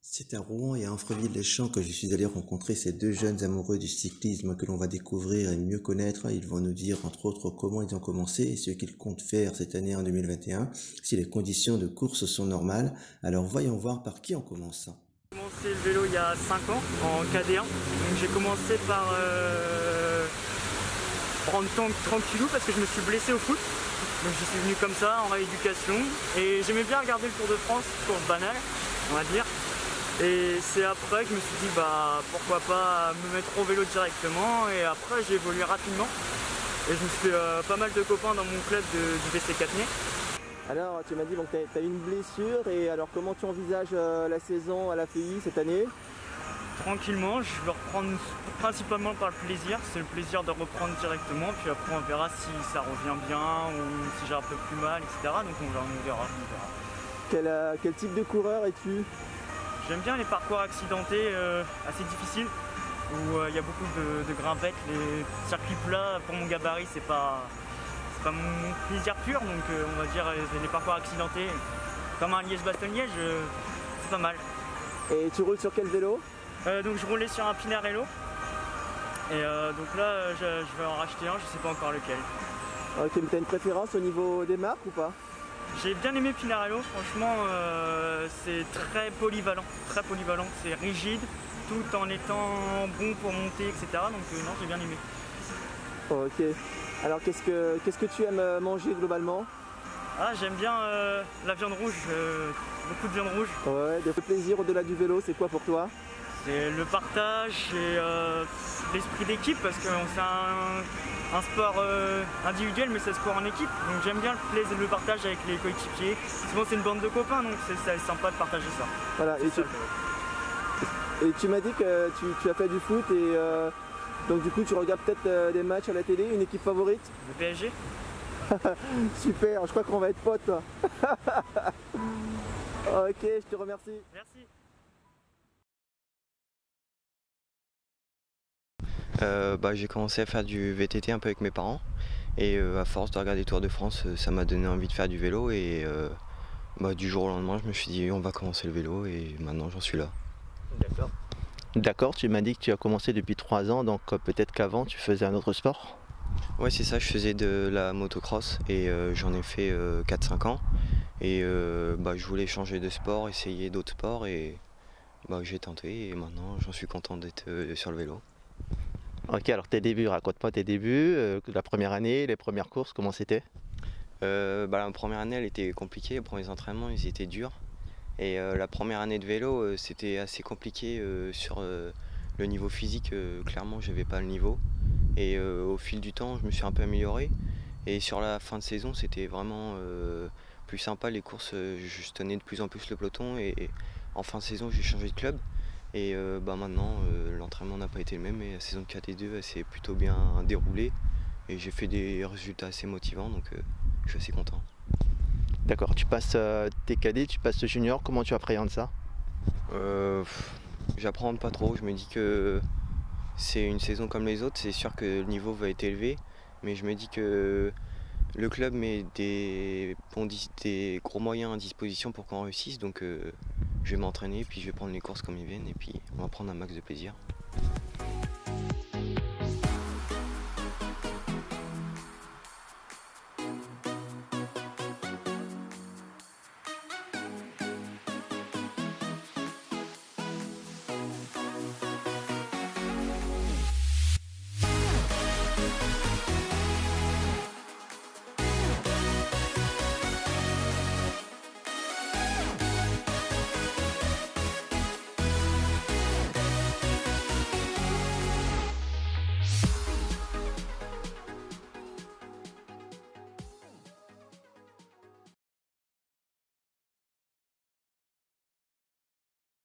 C'est à Rouen et à Amfreville-les-Champs que je suis allé rencontrer ces deux jeunes amoureux du cyclisme que l'on va découvrir et mieux connaître. Ils vont nous dire, entre autres, comment ils ont commencé et ce qu'ils comptent faire cette année en 2021, si les conditions de course sont normales. Alors voyons voir par qui on commence. J'ai commencé le vélo il y a 5 ans en KD1. Donc j'ai commencé par prendre tranquillou parce que je me suis blessé au foot. Donc je suis venu comme ça en rééducation et j'aimais bien regarder le Tour de France, course banale on va dire. Et c'est après que je me suis dit bah pourquoi pas me mettre au vélo directement, et après j'ai évolué rapidement et je me suis fait pas mal de copains dans mon club du BC Catenay. Alors tu m'as dit que tu as eu une blessure, et alors comment tu envisages la saison à la FEI cette année? Tranquillement, je vais reprendre principalement par le plaisir, c'est le plaisir de reprendre directement, puis après on verra si ça revient bien ou si j'ai un peu plus mal, etc. Donc on verra. Quel type de coureur es-tu? J'aime bien les parcours accidentés assez difficiles, où il y a beaucoup de grimpettes. Les circuits plats, pour mon gabarit, c'est pas mon plaisir pur, donc on va dire les parcours accidentés, comme un Liège-Bastogne-Liège, c'est pas mal. Et tu roules sur quel vélo? Donc je roulais sur un Pinarello, et donc là je vais en racheter un, je sais pas encore lequel. Ok, mais tu as une préférence au niveau des marques ou pas? J'ai bien aimé Pinarello, franchement c'est très polyvalent, c'est rigide tout en étant bon pour monter, etc. Donc non, j'ai bien aimé. Ok, alors qu'est-ce que tu aimes manger globalement? Ah, j'aime bien la viande rouge, beaucoup de viande rouge. Ouais, le plaisir au-delà du vélo, c'est quoi pour toi? C'est le partage et l'esprit d'équipe, parce que c'est un sport individuel, mais c'est un sport en équipe. Donc j'aime bien le partage avec les coéquipiers. Souvent c'est une bande de copains, donc c'est sympa de partager ça. Voilà, et tu m'as dit que tu as fait du foot, et donc du coup tu regardes peut-être des matchs à la télé, une équipe favorite? Le PSG. Super, je crois qu'on va être potes toi. Ok, je te remercie. Merci. J'ai commencé à faire du VTT un peu avec mes parents, et à force de regarder Tour de France, ça m'a donné envie de faire du vélo, et du jour au lendemain je me suis dit on va commencer le vélo, et maintenant j'en suis là. D'accord. D'accord, tu m'as dit que tu as commencé depuis 3 ans, donc peut-être qu'avant tu faisais un autre sport? Ouais, c'est ça, je faisais de la motocross, et j'en ai fait 4-5 ans, et je voulais changer de sport, essayer d'autres sports, et j'ai tenté, et maintenant j'en suis content d'être sur le vélo. Ok, alors tes débuts, raconte-moi tes débuts, la première année, les premières courses, comment c'était? La première année elle était compliquée, les premiers entraînements ils étaient durs, et la première année de vélo c'était assez compliqué sur le niveau physique, clairement j'avais pas le niveau, et au fil du temps je me suis un peu amélioré, et sur la fin de saison c'était vraiment plus sympa les courses, je tenais de plus en plus le peloton, et en fin de saison j'ai changé de club. Et maintenant, l'entraînement n'a pas été le même, et la saison de KT2 s'est plutôt bien déroulée, et j'ai fait des résultats assez motivants, donc je suis assez content. D'accord, tu passes tes cadets, tu passes junior, comment tu appréhendes ça? J'apprends pas trop, je me dis que c'est une saison comme les autres, c'est sûr que le niveau va être élevé, mais je me dis que le club met des gros moyens à disposition pour qu'on réussisse, donc je vais m'entraîner, puis je vais prendre les courses comme ils viennent, et puis on va prendre un max de plaisir.